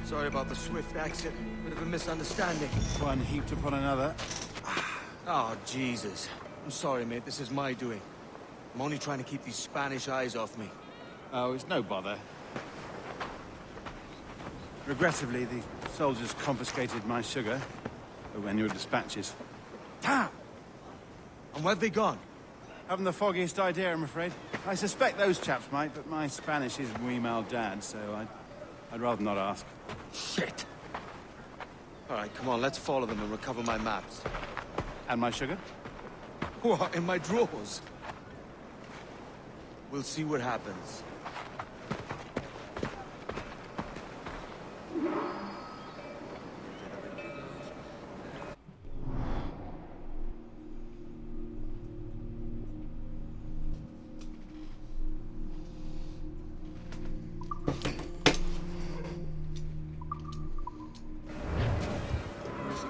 Sorry about the swift exit. Bit of a misunderstanding. One heaped upon another. Oh, Jesus. I'm sorry, mate. This is my doing. I'm only trying to keep these Spanish eyes off me. Oh, it's no bother. Regrettably, the soldiers confiscated my sugar when your dispatches. Damn! And where've they gone? Haven't the foggiest idea, I'm afraid. I suspect those chaps might, but my Spanish is muy mal dad, so I'd rather not ask. Shit! Alright, come on, let's follow them and recover my maps. And my sugar? What, in my drawers? We'll see what happens.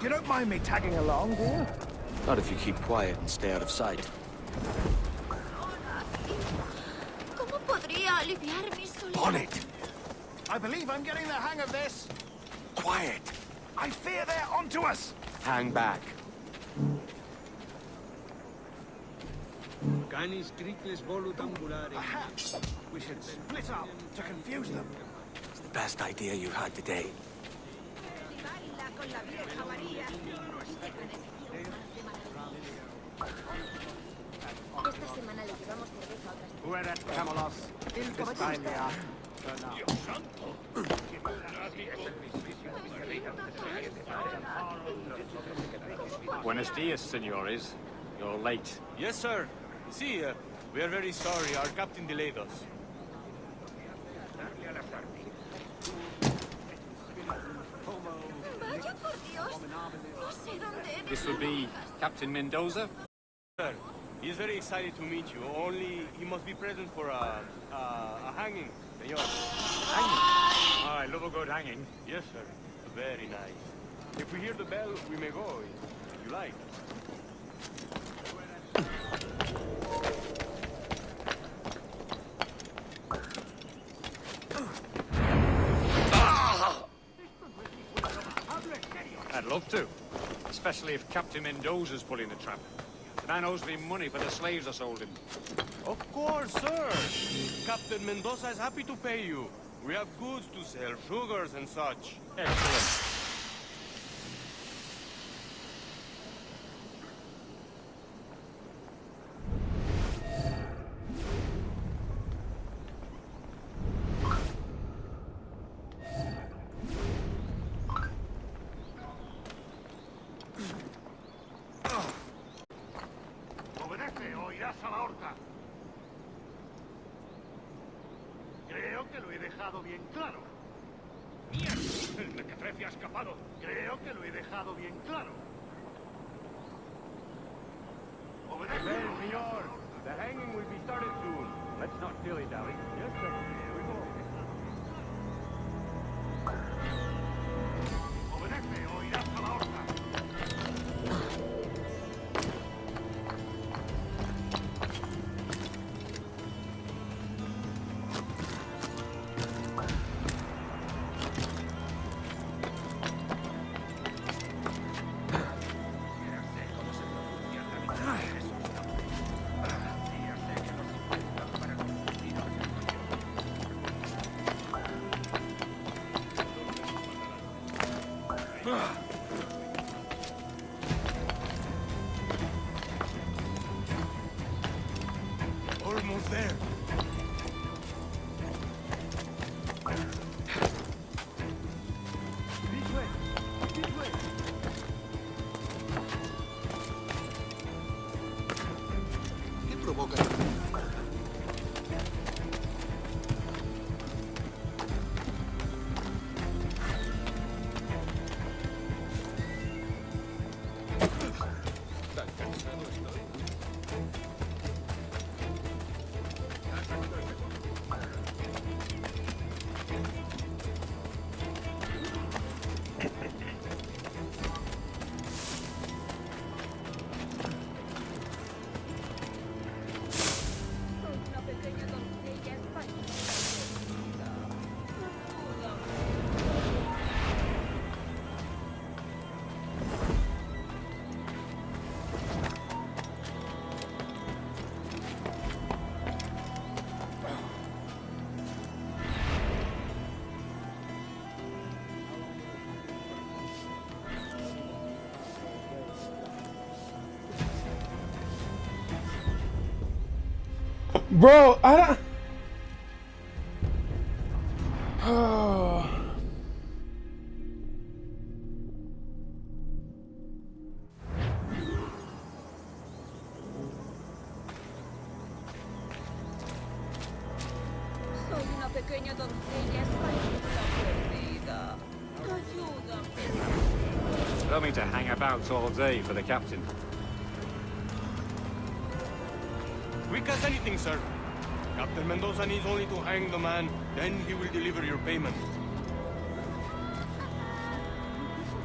You don't mind me tagging along, do you? Not if you keep quiet and stay out of sight. ¿Cómo podría aliviar mi soledad? On it! I believe I'm getting the hang of this. Quiet! I fear they're onto us. Hang back. Canis cricles volut ambulare. Perhaps we should split up to confuse them. It's the best idea you've had today. Esta semana le llevamos cerveza a otras. Fuera Camelos. Hispania. Buenos dias, senores. You're late. Yes, sir. See, we are very sorry. Our captain delayed us. Vaya por Dios. No sé dónde eres. This would be Captain Mendoza. Sir, he is very excited to meet you. Only he must be present for a hanging, senor. Hanging. I love a good hanging. Yes, sir. Very nice. If we hear the bell, we may go, if you like. I'd love to. Especially if Captain Mendoza's pulling the trap. The man owes me money for the slaves I sold him. Of course, sir. Captain Mendoza is happy to pay you. We have goods to sell, sugars and such. Excellent. Obedece o irás a la horca. Creo que lo he dejado bien claro. ¡Mierda! El mequetrefe ha escapado. Creo que lo he dejado bien claro. Obedece. Well, senor, the hanging will be started soon. Let's not dilly-dally. Yes, sir. Here we go. Obedece o irás a la horca. Almost there. ¿Qué provoca? Soy una pequeña doncella española. Bro, I don't. Oh. Soy una pequeña doncella española perdida. Ayúdame. Don't mean to hang about all day for the captain. Quick as anything, sir. Captain Mendoza needs only to hang the man, then he will deliver your payment.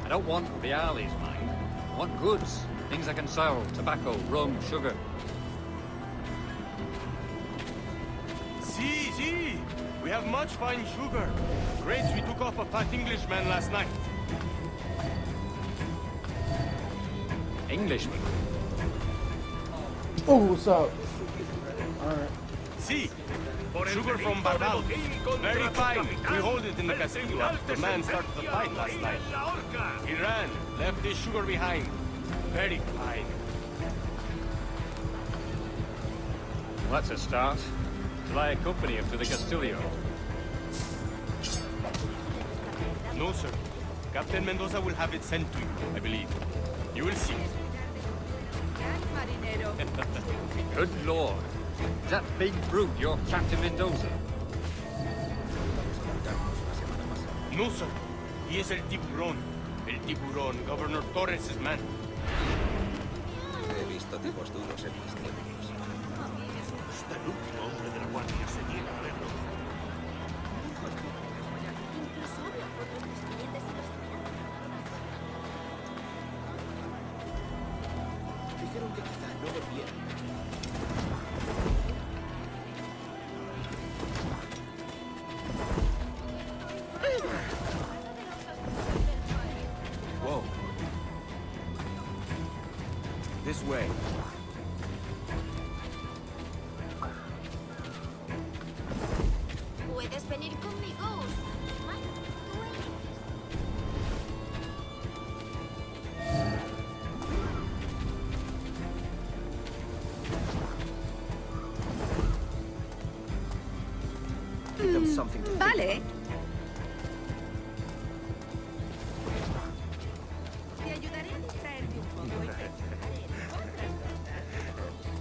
I don't want reales, mind. I want goods. Things I can sell. Tobacco, rum, sugar. See. We have much fine sugar. Rates we took off a fat Englishman last night. Englishman. Oh, what's up? Alright. See, sugar from Barbal. Very fine. We hold it in the castillo after the man started the fight last night. He ran, left his sugar behind. Very fine. Well, that's a start. Shall I accompany him to the Castillo? No, sir. Captain Mendoza will have it sent to you, I believe. You will see. Good lord. Is that big brute your Captain Mendoza? No, sir. He is El Tiburón. El Tiburón, Governor Torres' man. He visto tipos duros en mis tiempos. Hasta el último hombre de la guardia se niega a verlo. Incluso habla fotos de los clientes y los Dijeron que quizá no volviera. Whoa. This way. Puedes venir conmigo, Usama. Tú eliges. Give them something to Vale. Te ayudaré a distraerte un poco y te explicaré otras cosas.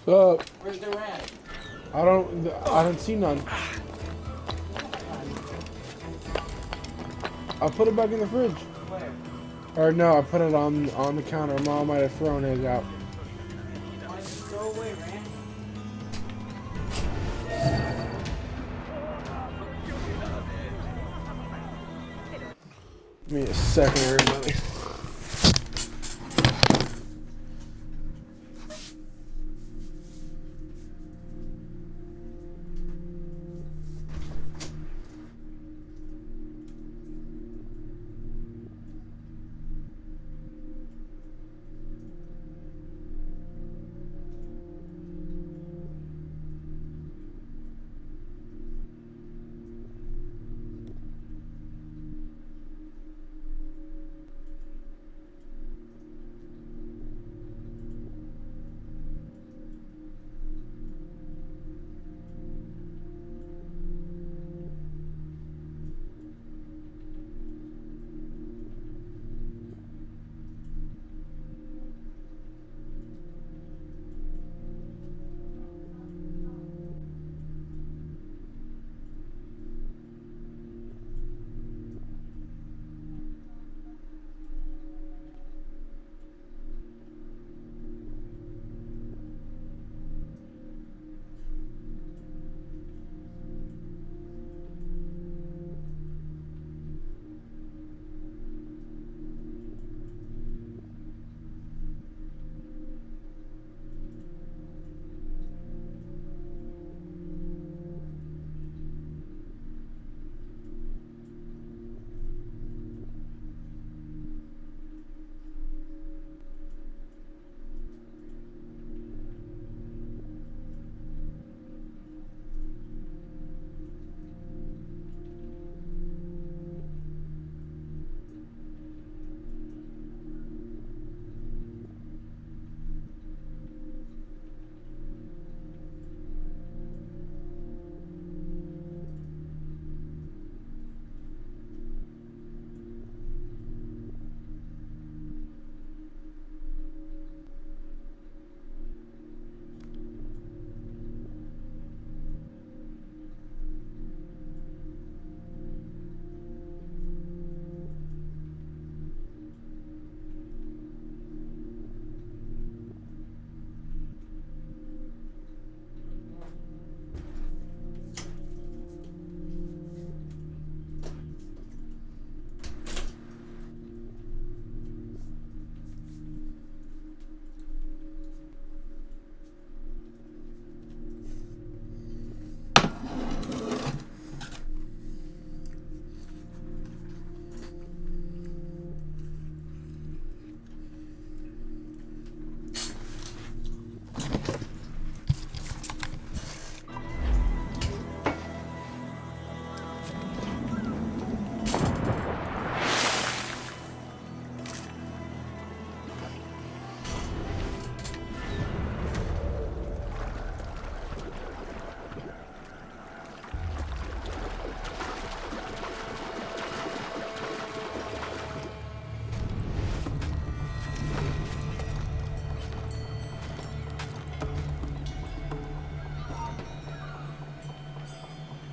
Where's the rat? I don't see none. I'll put it back in the fridge. Where? Or no, I put it on the counter. Mom might have thrown it out. Why did you throw away, Rand? Give me a second, everybody.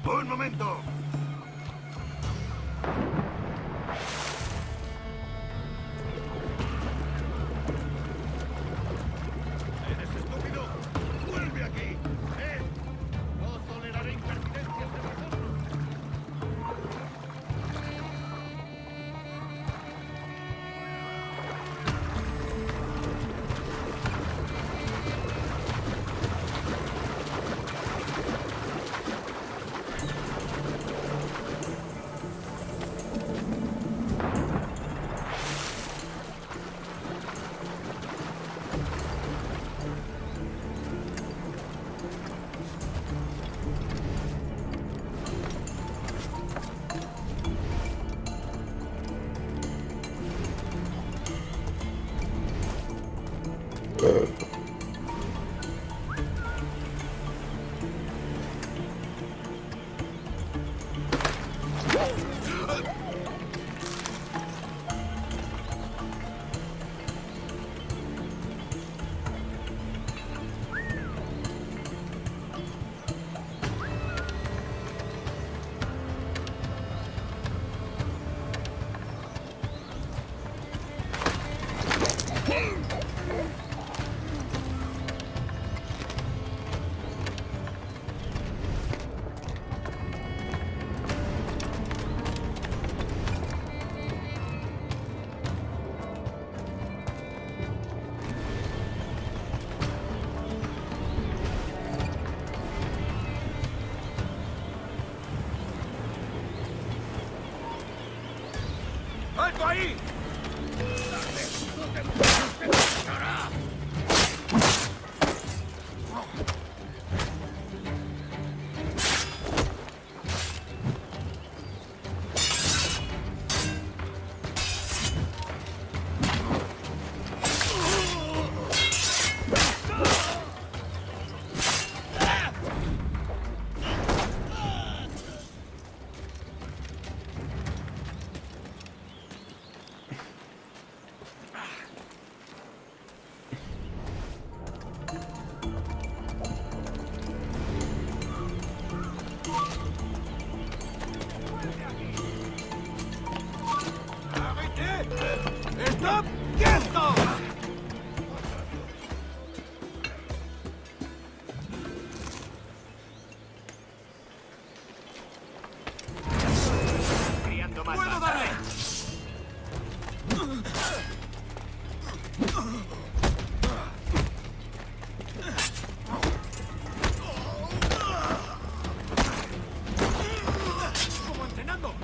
¡Un momento! ¡Eres estúpido! ¡Vuelve aquí! No toleraré impertinencias de vosotros. ¡Quieto ahí! ¡Stop! ¡Quieto! Criando más. ¡Puedo darle! ¡Como entrenando!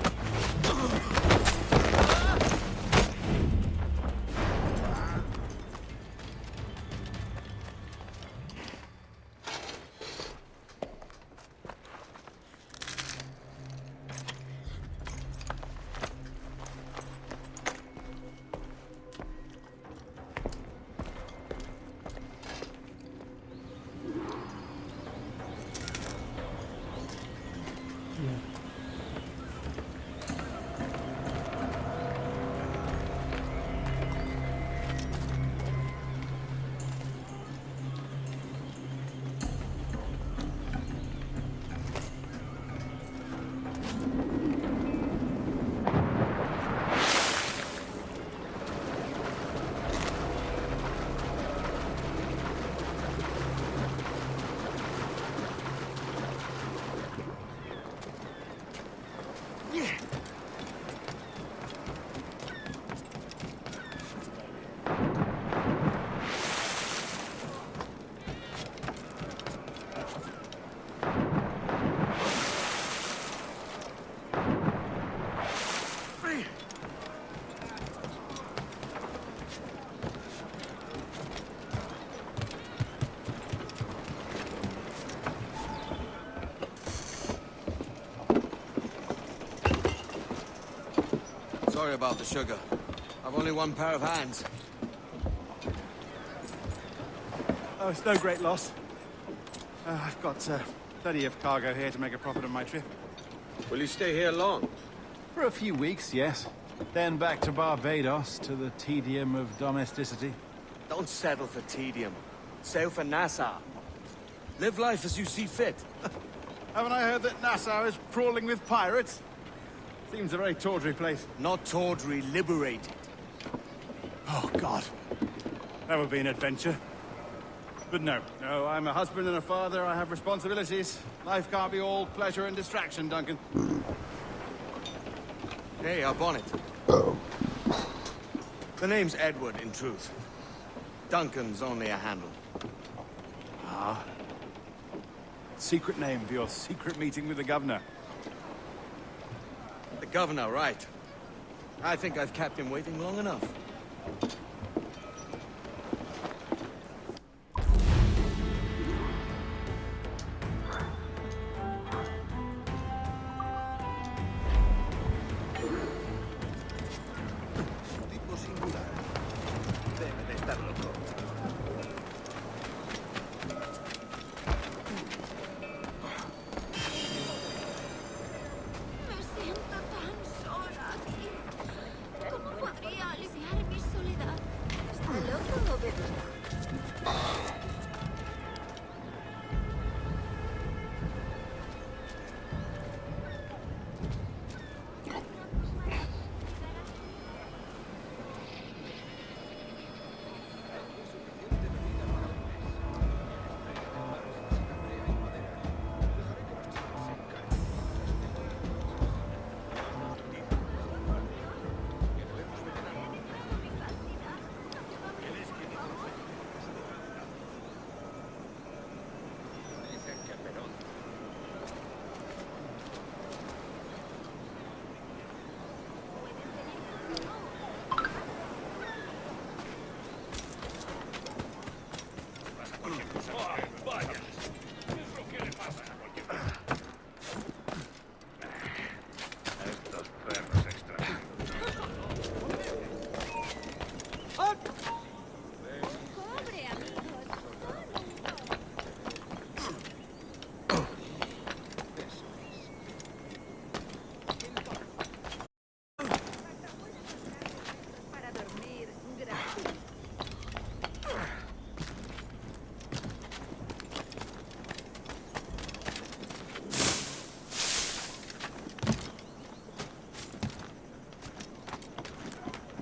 Sorry about the sugar. I've only one pair of hands. Oh, it's no great loss. I've got plenty of cargo here to make a profit on my trip. Will you stay here long? For a few weeks, yes. Then back to Barbados, to the tedium of domesticity. Don't settle for tedium. Sail for Nassau. Live life as you see fit. Haven't I heard that Nassau is crawling with pirates? Seems a very tawdry place. Not tawdry, liberated. Oh, God. That would be an adventure. But no, I'm a husband and a father. I have responsibilities. Life can't be all pleasure and distraction, Duncan. Hey, our bonnet. Oh. The name's Edward, in truth. Duncan's only a handle. Ah. Secret name for your secret meeting with the governor. The governor, right. I think I've kept him waiting long enough. Tipo singular. Debe de estar loco. Me siento tan sola aquí. ¿Cómo podría aliviar mi soledad?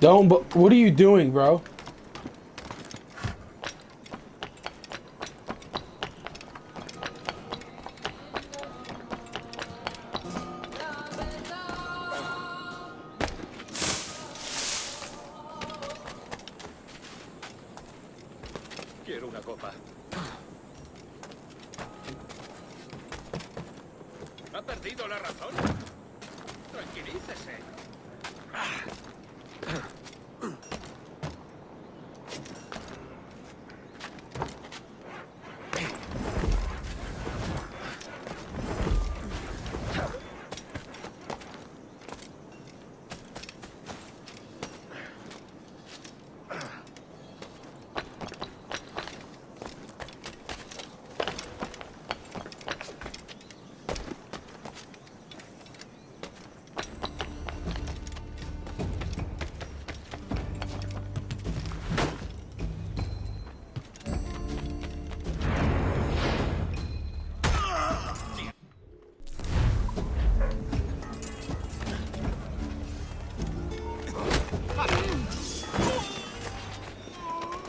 Don't, but what are you doing, bro? Quiero una copa. ¿Ha perdido la razón? Tranquilícese.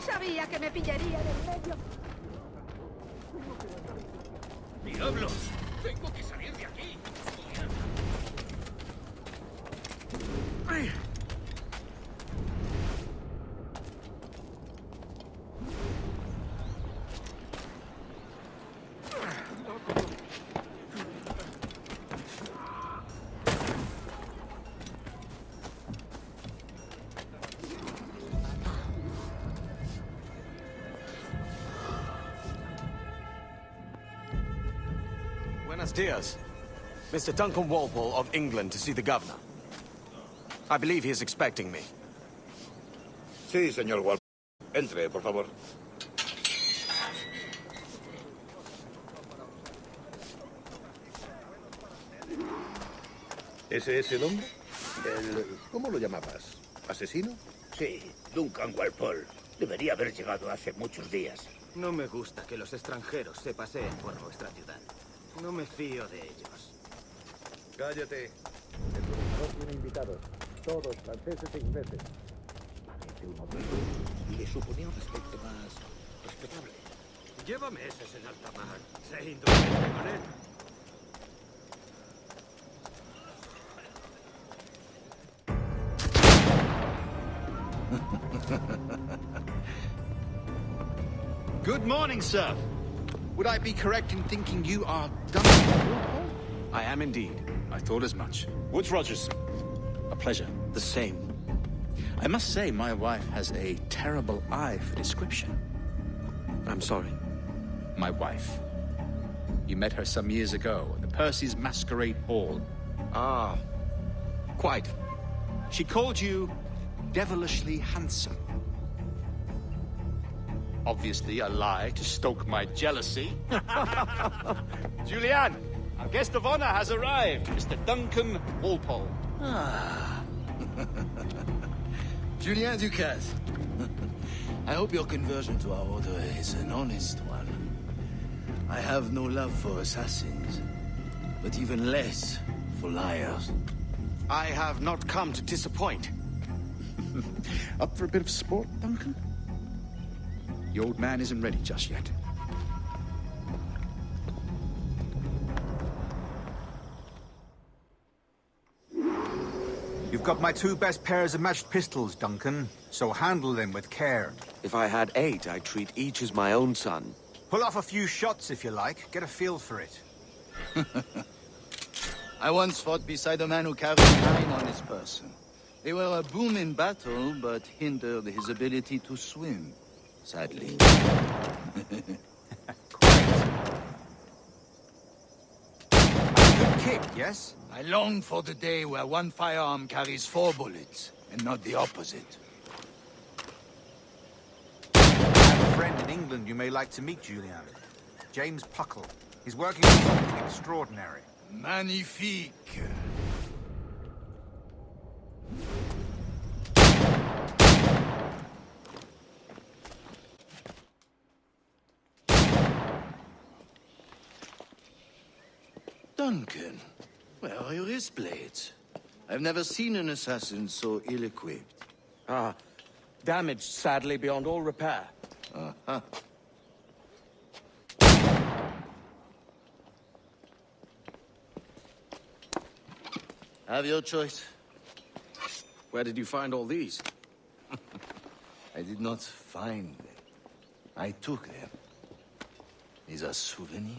Sabía que me pillaría en el medio. ¡Diablos! ¡Tengo que salir de aquí! Buenos dias. Mr. Duncan Walpole of England to see the governor. I believe he is expecting me. Sí, señor Walpole. Entre, por favor. ¿Ese es el hombre? ¿Cómo lo llamabas? ¿Asesino? Sí, Duncan Walpole. Debería haber llegado hace muchos días. No me gusta que los extranjeros se paseen por nuestra ciudad. No me fío de ellos. Cállate. El gobernador tiene invitados. Todos franceses e ingleses. Parece un hombre y le suponía un aspecto más respetable. Lleva meses en alta mar. Sé indulgente con él. Good morning, sir. Would I be correct in thinking you are Duncan? I am indeed. I thought as much. Woods Rogers. A pleasure. The same. I must say, my wife has a terrible eye for description. I'm sorry. My wife. You met her some years ago at the Percy's Masquerade Ball. Ah, quite. She called you devilishly handsome. Obviously a lie to stoke my jealousy. Julianne, our guest of honor has arrived, Mr. Duncan Walpole. Ah. Julien Ducasse. I hope your conversion to our order is an honest one. I have no love for assassins, but even less for liars. I have not come to disappoint. Up for a bit of sport, Duncan? The old man isn't ready just yet. You've got my two best pairs of matched pistols, Duncan, so handle them with care. If I had 8, I'd treat each as my own son. Pull off a few shots if you like. Get a feel for it. I once fought beside a man who carried 9 on his person. They were a boom in battle, but hindered his ability to swim, sadly. Good kick, yes? I long for the day where one firearm carries 4 bullets, and not the opposite. I have a friend in England you may like to meet, Julian. James Puckle. He's working on something extraordinary. Magnifique. Duncan, where are your wrist blades? I've never seen an assassin so ill-equipped. Ah, damaged, sadly, beyond all repair. Uh-huh. Have your choice. Where did you find all these? I did not find them. I took them. Is a souvenir.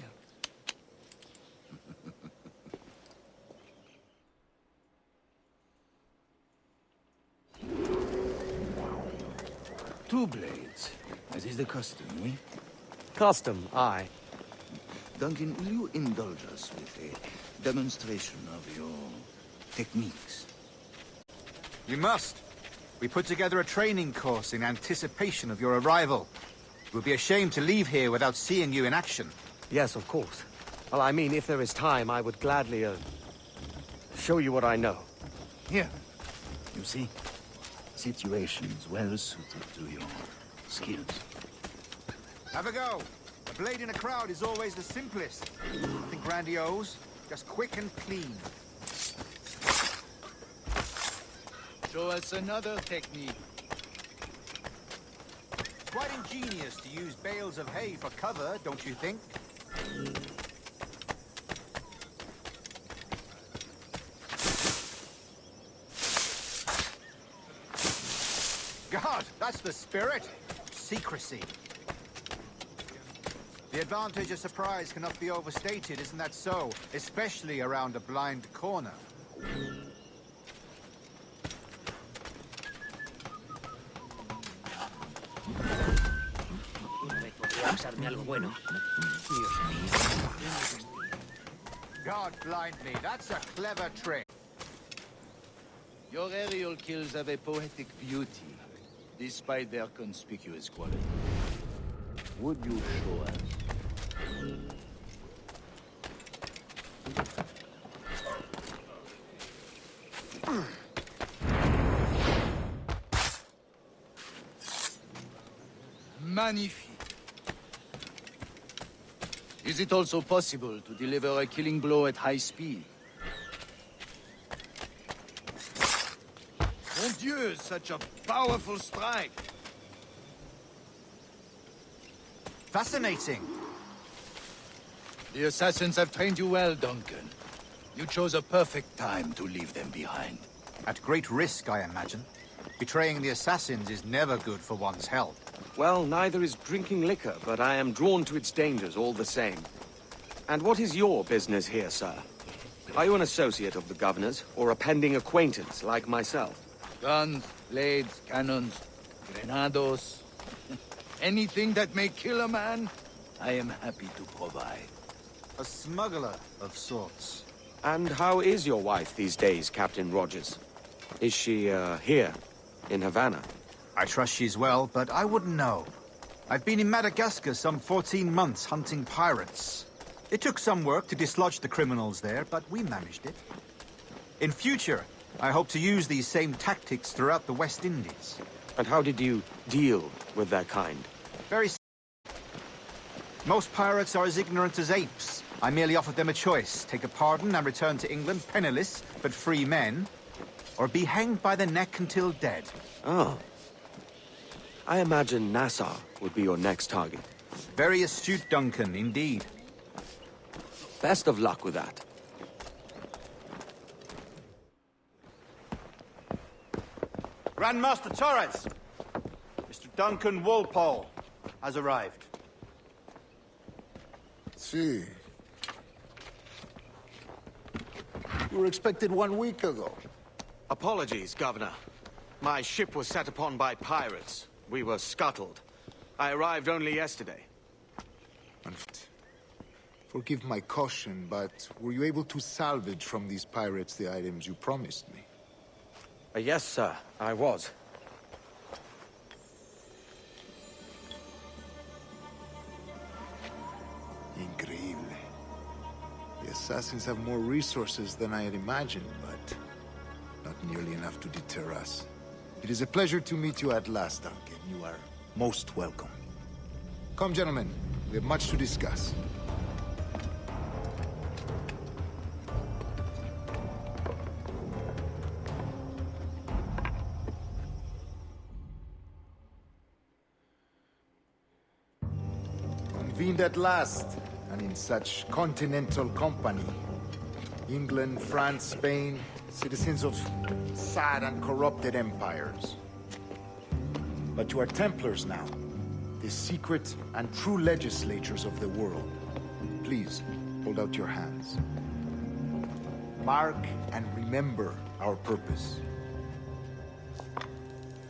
Two blades, as is the custom, eh? Custom, aye. Duncan, will you indulge us with a demonstration of your techniques? You must. We put together a training course in anticipation of your arrival. It would be a shame to leave here without seeing you in action. Yes, of course. Well, I mean, if there is time, I would gladly, show you what I know. Here. You see? Situations well suited to your skills. Have a go. A blade in a crowd is always the simplest. Nothing grandiose, just quick and clean. Show us another technique. Quite ingenious to use bales of hay for cover, don't you think? God, that's the spirit. Secrecy. The advantage of surprise cannot be overstated, isn't that so? Especially around a blind corner. God blind me, that's a clever trick. Your aerial kills have a poetic beauty, despite their conspicuous quality. Would you show us? Magnifique. Is it also possible to deliver a killing blow at high speed? Mon Dieu, such a powerful strike! Fascinating. The assassins have trained you well, Duncan. You chose a perfect time to leave them behind. At great risk, I imagine. Betraying the assassins is never good for one's health. Well, neither is drinking liquor, but I am drawn to its dangers all the same. And what is your business here, sir? Are you an associate of the governor's, or a pending acquaintance like myself? Guns, blades, cannons, grenados. Anything that may kill a man, I am happy to provide. A smuggler of sorts. And how is your wife these days, Captain Rogers? Is she, here, in Havana? I trust she's well, but I wouldn't know. I've been in Madagascar some 14 months hunting pirates. It took some work to dislodge the criminals there, but we managed it. In future, I hope to use these same tactics throughout the West Indies. And how did you deal with their kind? Very Most pirates are as ignorant as apes. I merely offered them a choice. Take a pardon and return to England penniless, but free men. Or be hanged by the neck until dead. Oh. I imagine Nassau would be your next target. Very astute, Duncan, indeed. Best of luck with that. Grandmaster Torres! Mr. Duncan Walpole has arrived. See. You were expected 1 week ago. Apologies, Governor. My ship was set upon by pirates. We were scuttled. I arrived only yesterday. Forgive my caution, but were you able to salvage from these pirates the items you promised me? Yes, sir, I was. Increíble. The assassins have more resources than I had imagined, but not nearly enough to deter us. It is a pleasure to meet you at last, Duncan. You are most welcome. Come, gentlemen. We have much to discuss. convened at last, and in such continental company. England, France, Spain, citizens of sad and corrupted empires. But you are Templars now, the secret and true legislatures of the world. Please, hold out your hands. Mark and remember our purpose.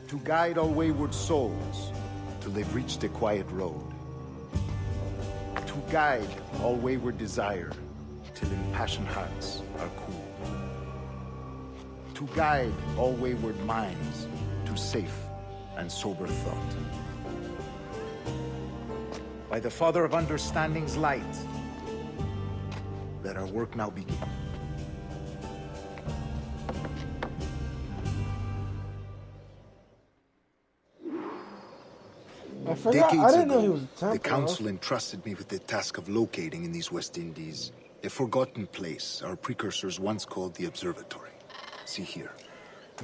To guide all wayward souls till they've reached the quiet road. To guide all wayward desire till impassioned hearts are cooled. To guide all wayward minds to safe and sober thought. By the Father of Understanding's light, let our work now begin. I forgot. I didn't know he was a Templar. The Council entrusted me with the task of locating in these West Indies a forgotten place our precursors once called the Observatory. See here.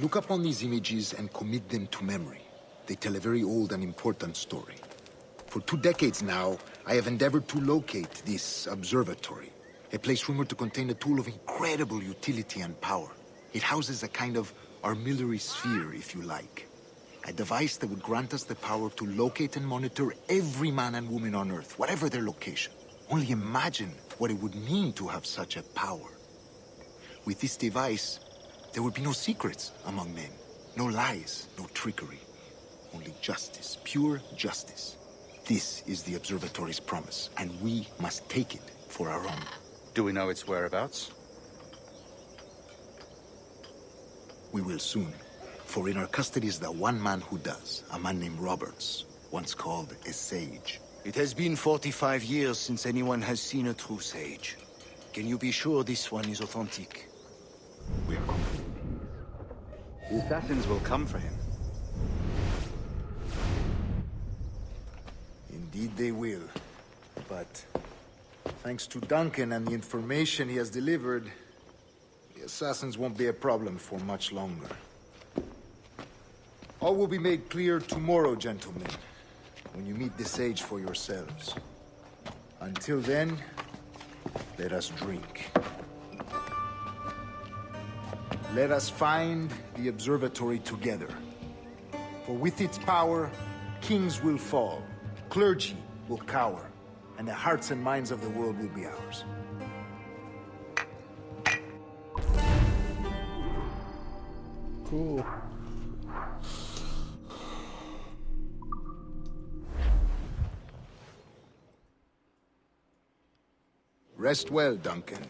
Look upon these images and commit them to memory. They tell a very old and important story. For 2 decades now, I have endeavored to locate this observatory, a place rumored to contain a tool of incredible utility and power. It houses a kind of armillary sphere, if you like. A device that would grant us the power to locate and monitor every man and woman on Earth, whatever their location. Only imagine what it would mean to have such a power. With this device, there would be no secrets among men, no lies, no trickery. Only justice, pure justice. This is the Observatory's promise, and we must take it for our own. Do we know its whereabouts? We will soon. For in our custody is the one man who does, a man named Roberts, once called a sage. It has been 45 years since anyone has seen a true sage. Can you be sure this one is authentic? We are confident. The assassins will come for him. Indeed they will. But thanks to Duncan and the information he has delivered, the assassins won't be a problem for much longer. All will be made clear tomorrow, gentlemen, when you meet the sage for yourselves. Until then, let us drink. Let us find the observatory together. For with its power, kings will fall, clergy will cower, and the hearts and minds of the world will be ours. Cool. Rest well, Duncan.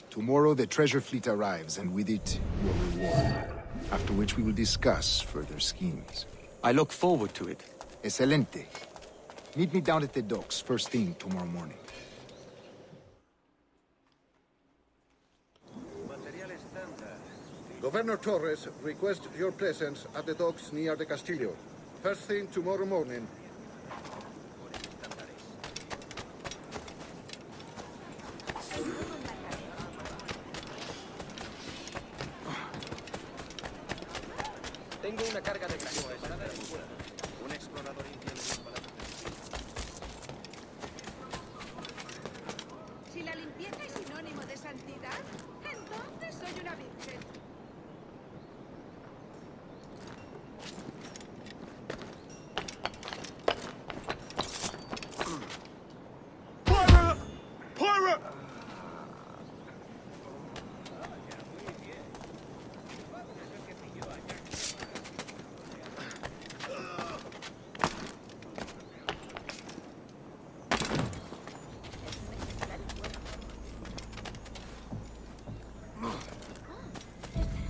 Tomorrow the treasure fleet arrives, and with it, your reward. After which we will discuss further schemes. I look forward to it. Excelente. Meet me down at the docks first thing tomorrow morning. Governor Torres requests your presence at the docks near the Castillo. First thing tomorrow morning. Tengo una carga de grano. Un explorador infiel. Si la limpieza es sinónimo de santidad, entonces soy una virgen.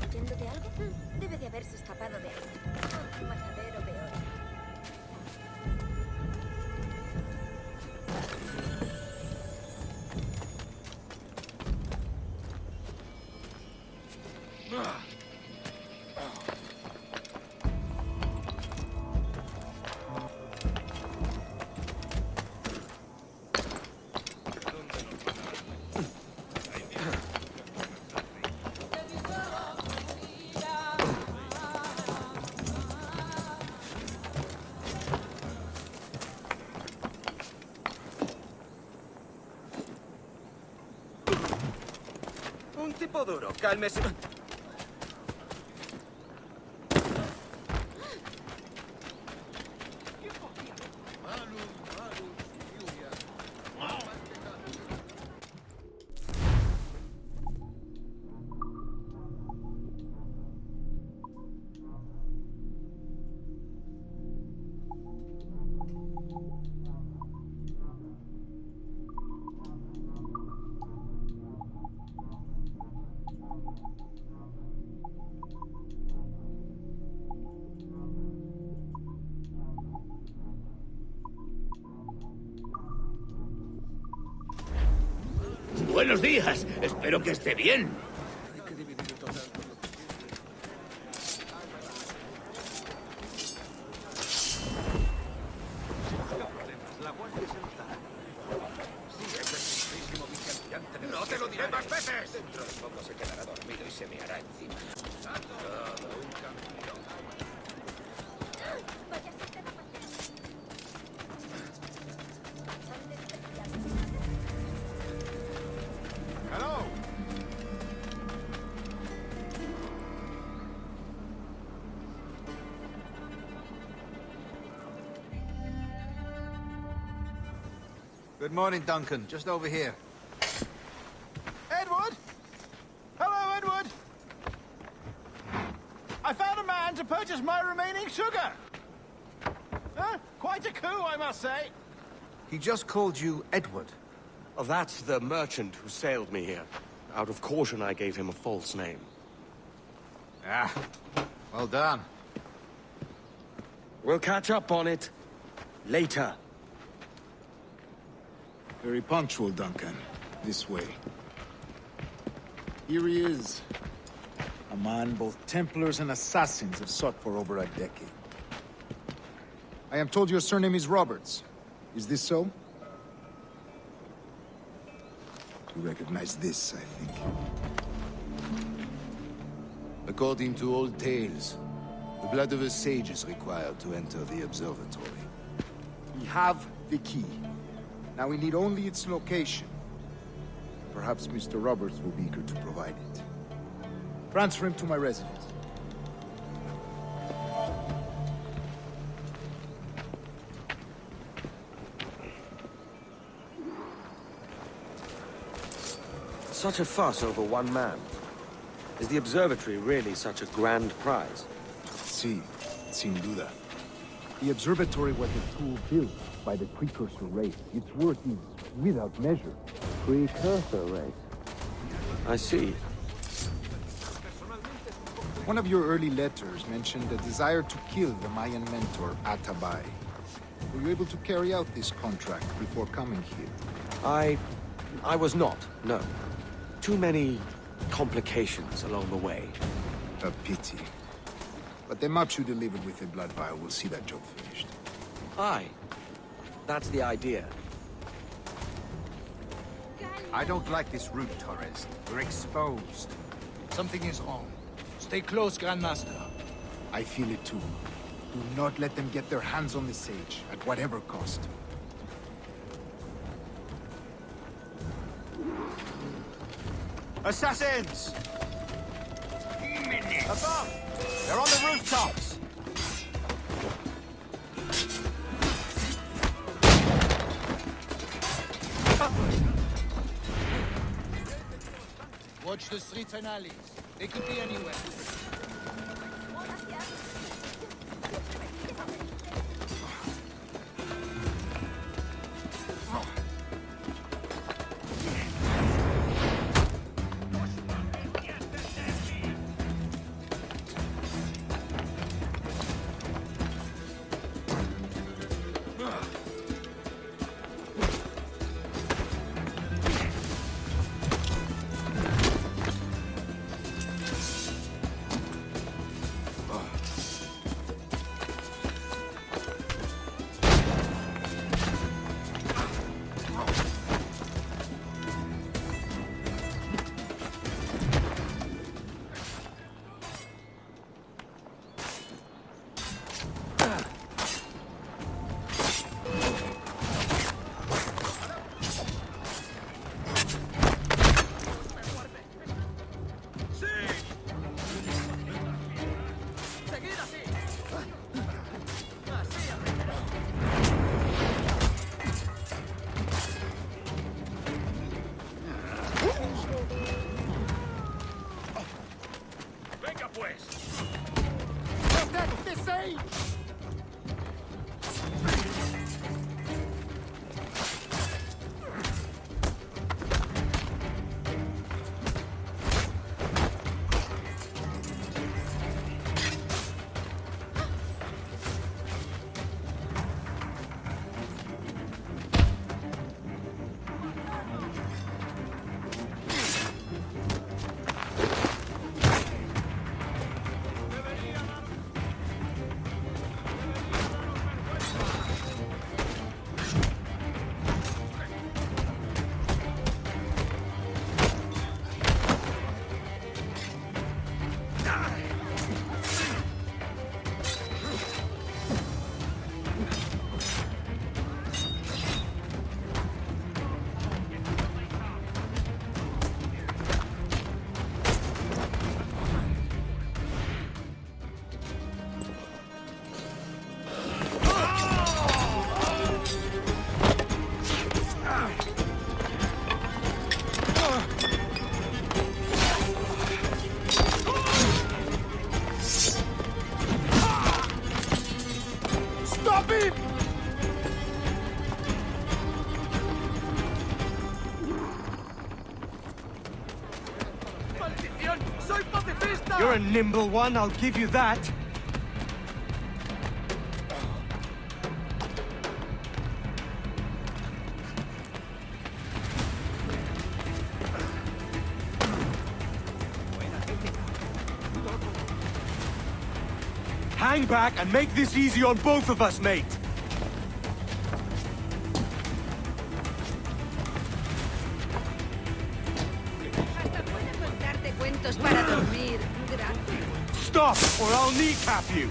¿Huyendo de algo? Debe de haberse escapado de algo. Un matadero peor. Un tipo duro, cálmese. Buenos días. Espero que esté bien. ¡No te lo diré más veces! Dentro de poco se quedará dormido y se me hará encima. Todo un campeón. Hello! Good morning, Duncan. Just over here. Edward? Hello, Edward! I found a man to purchase my remaining sugar! Huh? Quite a coup, I must say. He just called you Edward. Oh, that's the merchant who sailed me here. Out of caution, I gave him a false name. Ah, well done. We'll catch up on it later. Very punctual, Duncan. This way. Here he is. A man both Templars and Assassins have sought for over a decade. I am told your surname is Roberts. Is this so? You recognize this, I think. According to old tales, the blood of a sage is required to enter the observatory. We have the key. Now we need only its location. Perhaps Mr. Roberts will be eager to provide it. Transfer him to my residence. Such a fuss over one man. Is the observatory really such a grand prize? Sí, sin duda. The observatory was a tool built by the precursor race. Its worth is without measure. Precursor race? I see. One of your early letters mentioned a desire to kill the Mayan mentor, Atabay. Were you able to carry out this contract before coming here? I was not, no. Too many complications along the way. A pity. But the maps you delivered with the blood vial will see that job finished. Aye. That's the idea. I don't like this route, Torres. We're exposed. Something is wrong. Stay close, Grandmaster. I feel it too. Do not let them get their hands on the sage, at whatever cost. Assassins! Above! They're on the rooftops! Watch the streets and alleys. They could be anywhere. ¡Soy pacifista! You're a nimble one, I'll give you that. Hang back and make this easy on both of us, mate. Hasta puedo contarte cuentos para dormir. Gracias. Stop, or I'll kneecap you.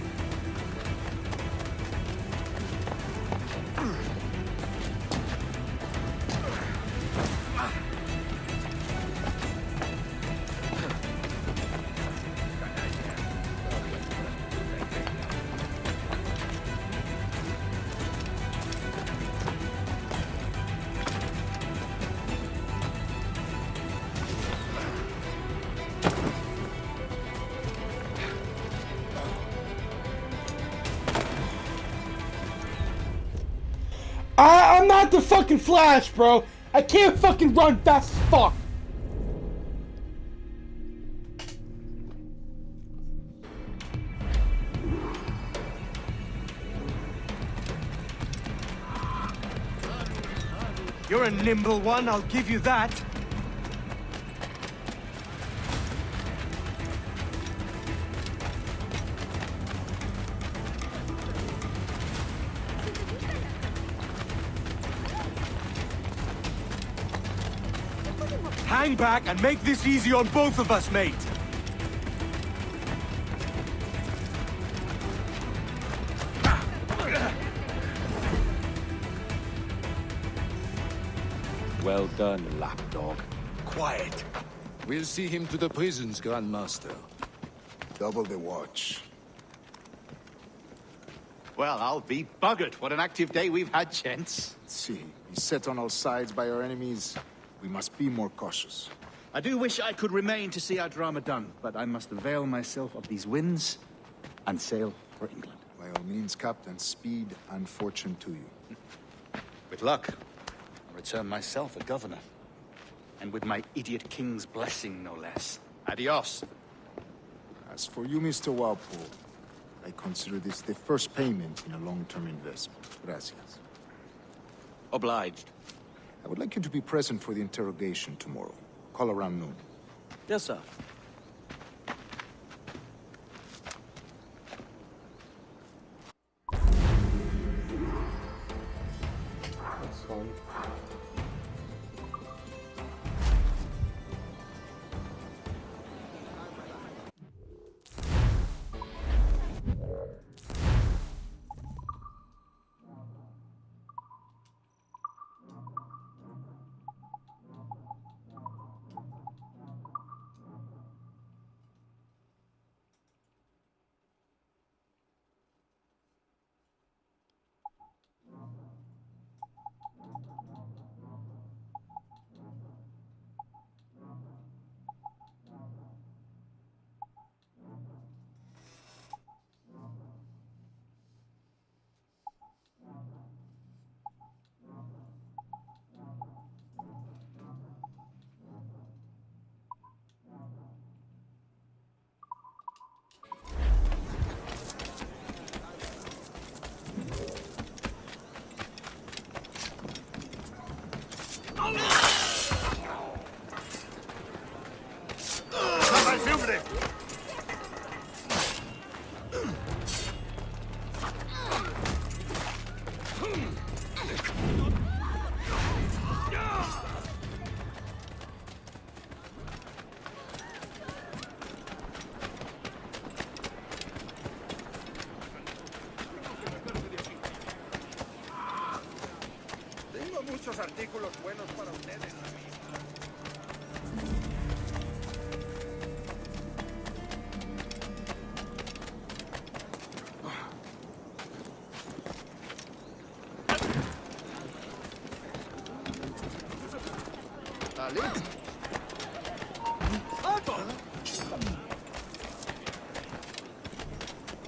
I'm not the fucking Flash, bro. I can't fucking run fast as fuck. You're a nimble one, I'll give you that. Hang back and make this easy on both of us, mate. Well done, lapdog. Quiet. We'll see him to the prisons, Grandmaster. Double the watch. Well, I'll be buggered. What an active day we've had, gents. Let's see. Beset on all sides by our enemies. We must be more cautious. I do wish I could remain to see our drama done, but I must avail myself of these winds and sail for England. By all means, Captain, speed and fortune to you. With luck, I'll return myself a governor. And with my idiot king's blessing, no less. Adios. As for you, Mr. Walpole, I consider this the first payment in a long-term investment. Gracias. Obliged. I would like you to be present for the interrogation tomorrow. Call around noon. Yes, sir. That's fun. muchos artículos buenos para ustedes.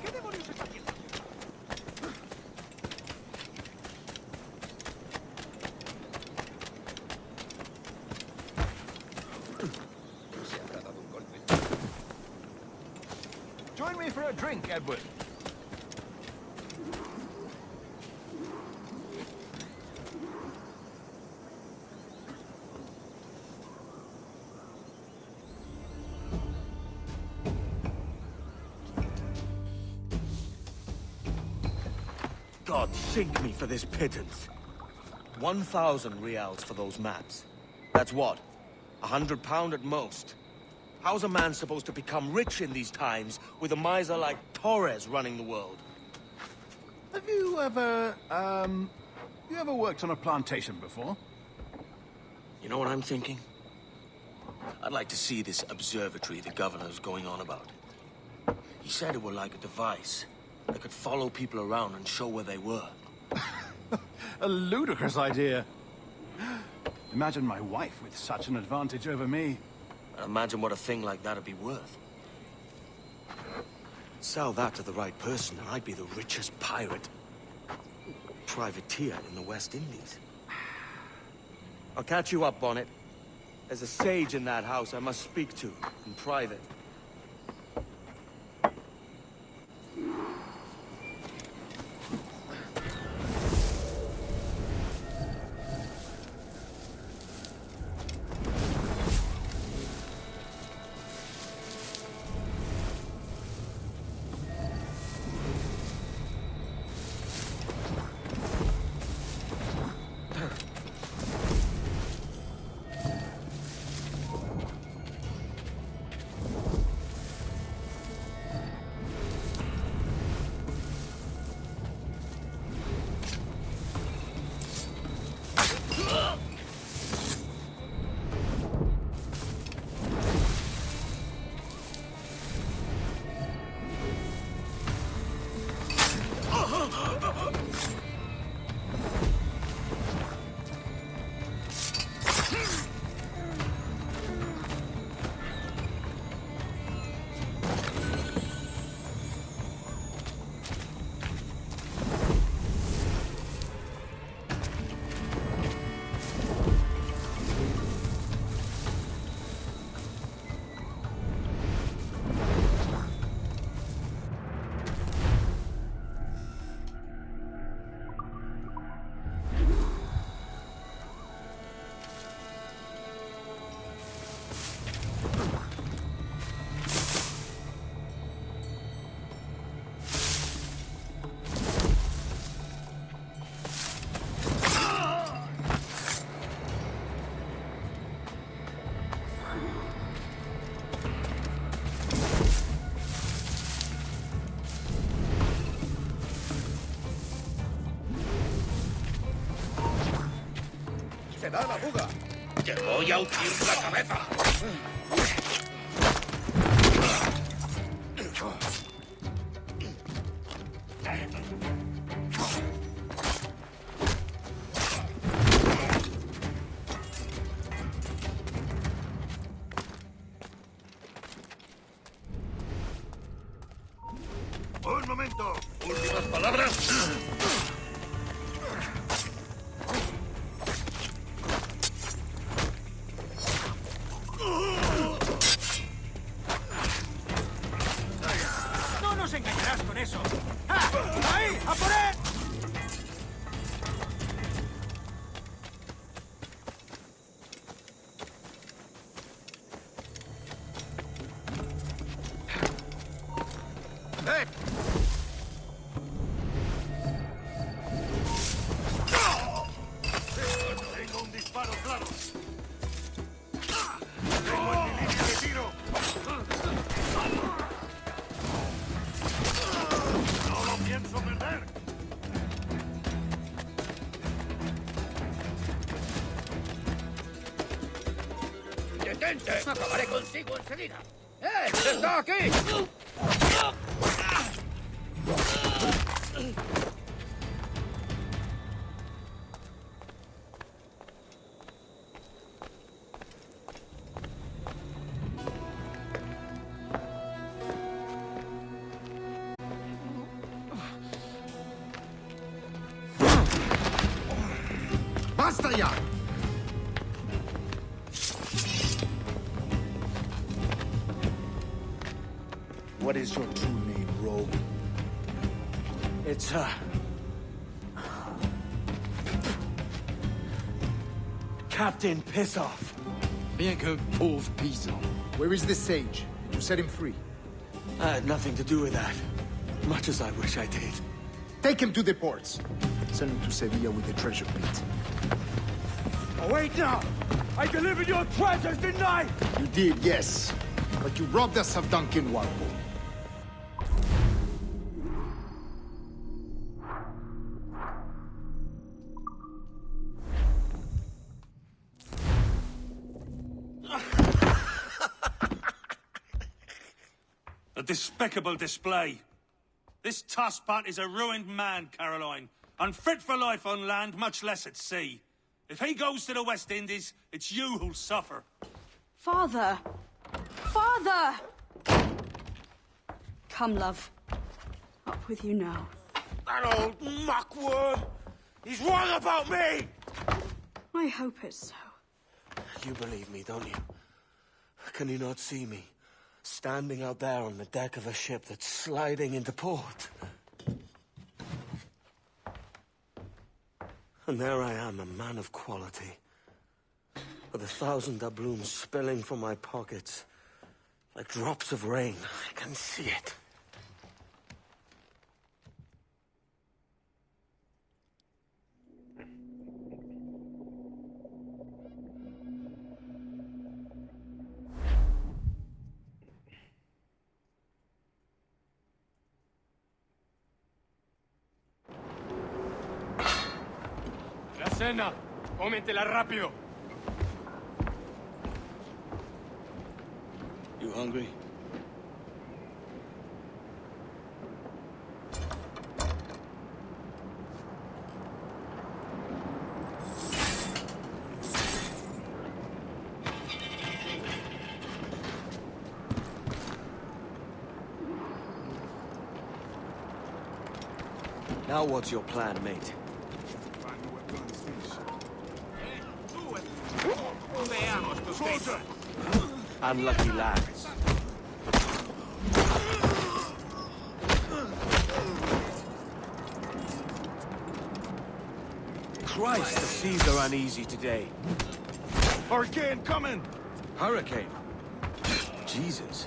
¿Qué demonios está haciendo? Se habrá dado un golpe. me for a drink, Edward. God sink me for this pittance. 1,000 reals for those maps. That's what? £100 at most. How's a man supposed to become rich in these times with a miser like Torres running the world? Have you ever worked on a plantation before? You know what I'm thinking? I'd like to see this observatory the governor's going on about. He said it were like a device that could follow people around and show where they were. A ludicrous idea. Imagine my wife with such an advantage over me. Imagine what a thing like that'd be worth. Sell that to the right person and I'd be the richest pirate. Privateer in the West Indies. I'll catch you up on it. There's a sage in that house I must speak to in private. ¡Se da la fuga! ¡Te voy a hundir la cabeza! ¡Un momento! ¿Últimas palabras? ¡No nos engañarás con eso! ¡Ah! ¡Ahí! ¡A por él! Tengo un disparo claro. ¡Tengo en mi línea de tiro! No lo pienso perder. ¡Detente! ¡Acabaré contigo enseguida! ¡Está aquí! ¡Basta ya! What is your true name? rogue? It's Captain Pissoff. Bien que pauvre paysan. Where is the sage? Did you set him free? I had nothing to do with that. Much as I wish I did. Take him to the ports. Send him to Sevilla with the treasure plate. Oh, wait now! I delivered your treasures, didn't I? You did, yes. But you robbed us of Duncan Walpole. A despicable display. This tosspot is a ruined man, Caroline. Unfit for life on land, much less at sea. If he goes to the West Indies, it's you who'll suffer. Father! Father! Come, love. Up with you now. That old muckworm! He's wrong about me! I hope it's so. You believe me, don't you? Can you not see me? Standing out there on the deck of a ship that's sliding into port. And there I am, a man of quality. With 1,000 doubloons spilling from my pockets. Like drops of rain. I can see it. La cena. Cómetela rápido. You hungry? Now what's your plan, mate? Unlucky lads. Christ, the seas are uneasy today. Hurricane coming! Hurricane? Jesus.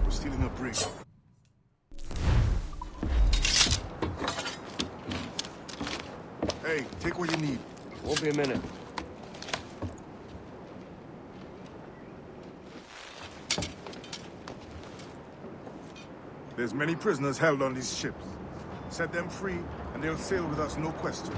Stealing a brig. Hey, take what you need. Won't be a minute. There's many prisoners held on these ships. Set them free, and they'll sail with us, no question.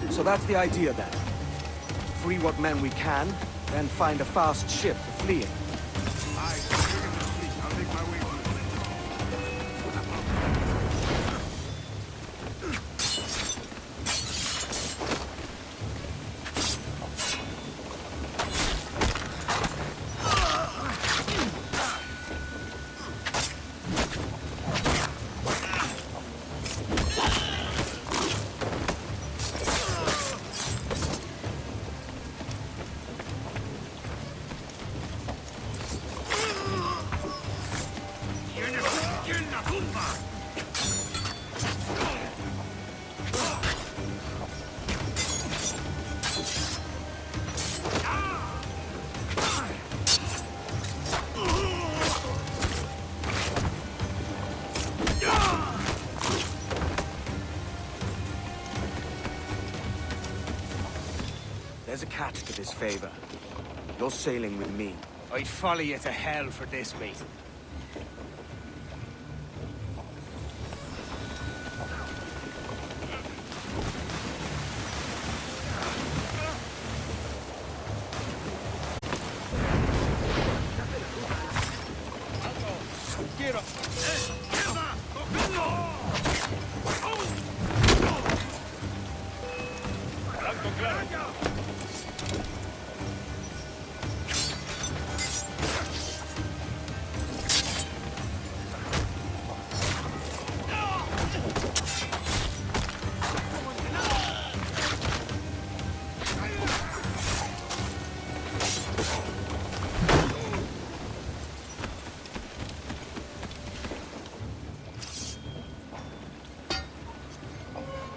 So that's the idea then. Free what men we can, then find a fast ship to flee in. I'll make my way there's a catch to this favor. You're sailing with me. I'd follow you to hell for this, mate.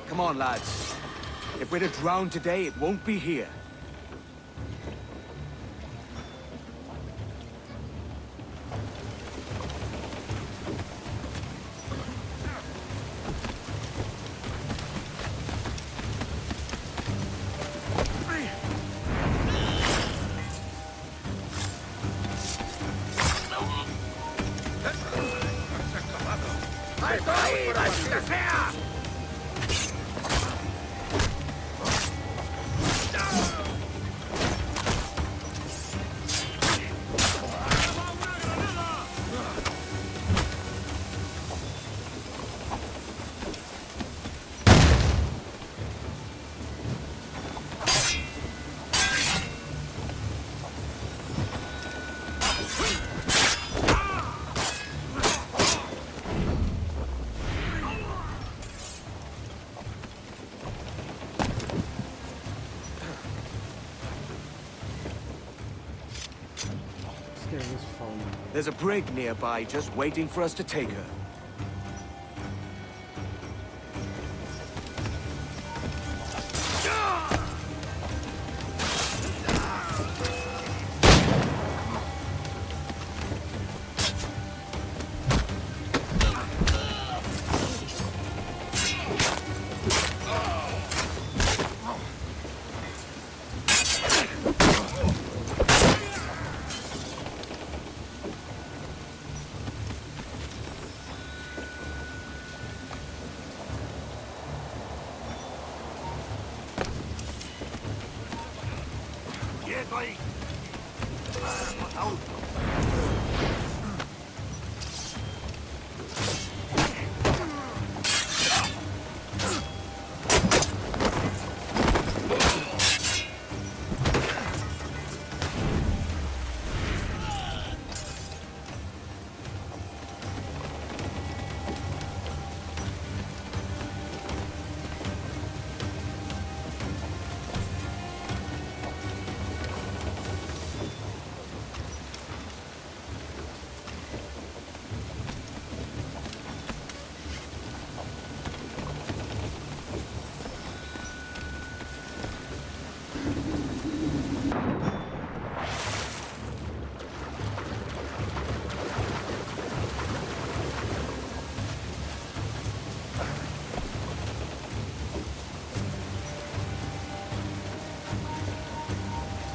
Come on, lads. If we're to drown today, it won't be here. ¡Alto ahí, maldita sea! There's a brig nearby just waiting for us to take her. ¡Quieto ahí! ¡Vamos, Saúl!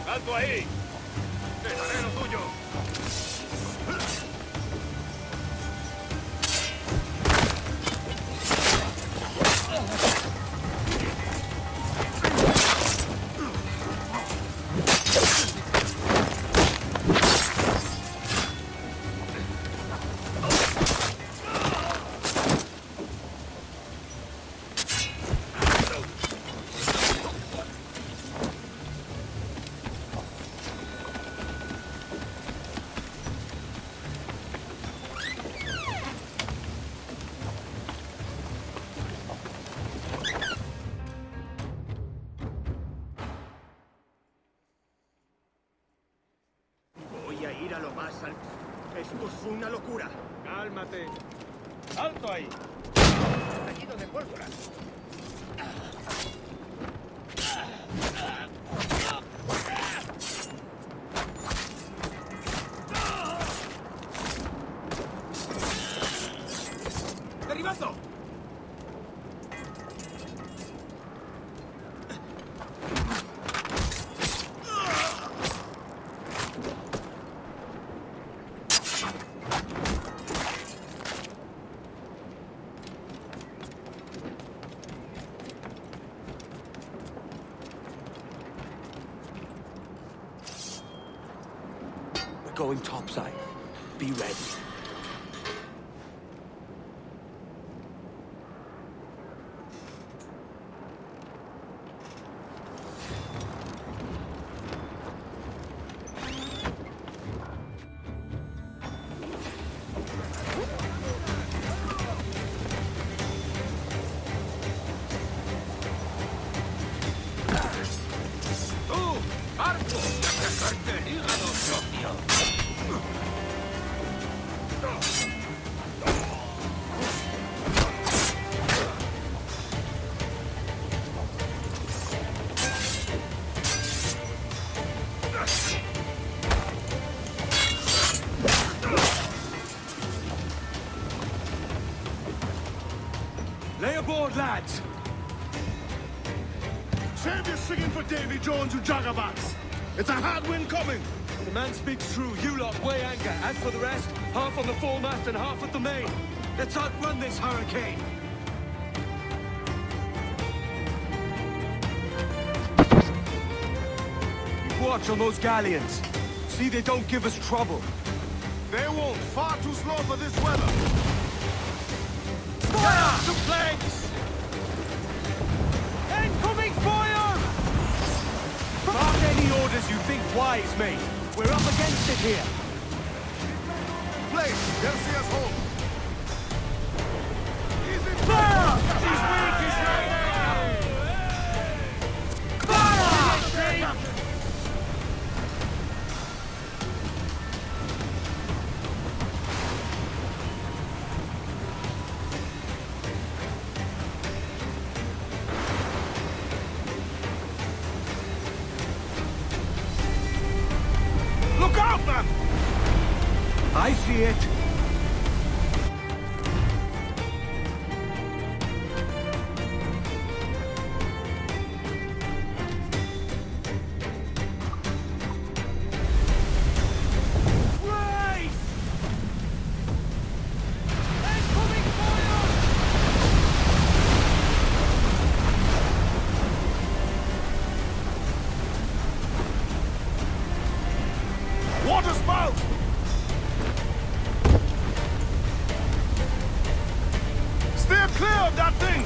¡Alto ahí! ¡Te daré lo tuyo! Voy a ir a lo más alto. Esto es una locura. ¡Cálmate! ¡Alto ahí! Estallido de pólvora. ¡Derribazo! going topside. Be ready. Lay aboard, lads! Save your singing for Davy Jones, you jagabats! It's a hard wind coming! The man speaks true. You lot weigh anchor. As for the rest, half on the foremast and half at the main. Let's outrun this hurricane. Keep watch on those galleons. See they don't give us trouble. They won't. Far too slow for this weather. Fire! To planks! Incoming fire! Mark any orders you think wise, mate. We're up against it here. Play! They'll see us home. Fire! He's weak, he's right! Fire! Look out, man! I see it. Water spout! Steer clear of that thing!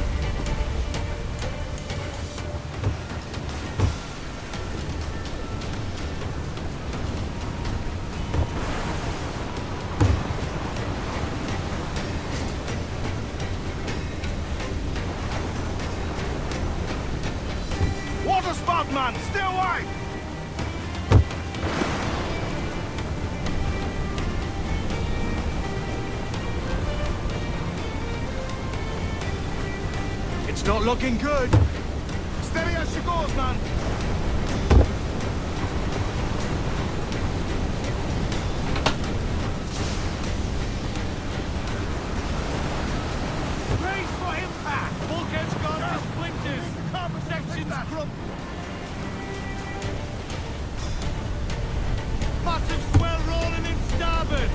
Water spout, man! Stay wide! It's not looking good. Steady as she goes, man! Brace for impact! Bulkhead's gone to splinters! Carpet section's crumpled! Massive swell rolling in starboard!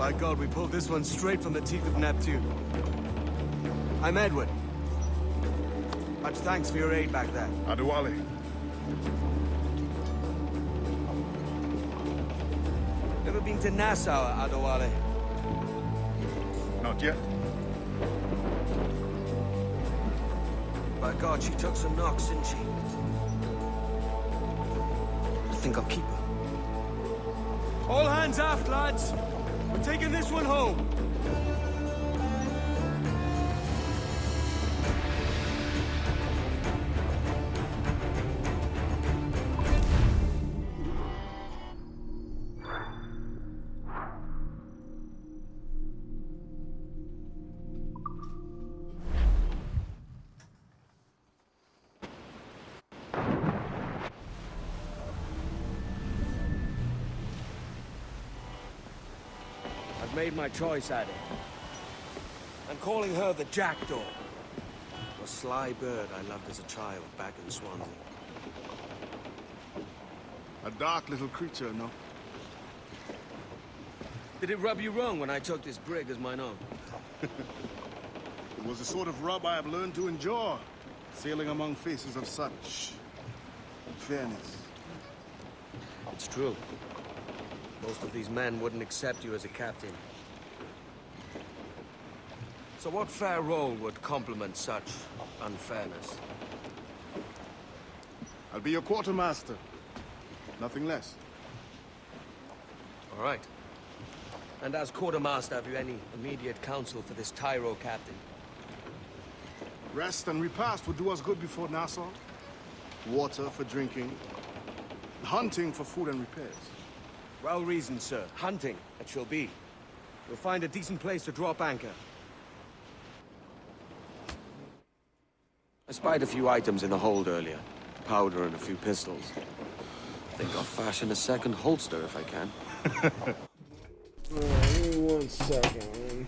By God, we pulled this one straight from the teeth of Neptune. I'm Edward. Much thanks for your aid back there. Adewale. Ever been to Nassau, Adewale? Not yet. By God, she took some knocks, didn't she? I think I'll keep her. All hands aft, lads! We're taking this one home! I've made my choice, Addy. I'm calling her the Jackdaw. A sly bird I loved as a child back in Swansea. A dark little creature, no? Did it rub you wrong when I took this brig as mine own? It was the sort of rub I have learned to endure, sailing among faces of such fairness. It's true. Most of these men wouldn't accept you as a captain. So what fair role would complement such unfairness? I'll be your quartermaster. Nothing less. All right. And as quartermaster, have you any immediate counsel for this Tyro captain? Rest and repast would do us good before Nassau. Water for drinking. Hunting for food and repairs. Well reasoned, sir. Hunting, it shall be. We'll find a decent place to drop anchor. I spied a few items in the hold earlier. Powder and a few pistols. Think I'll fashion a second holster if I can. Give me 1 second, man.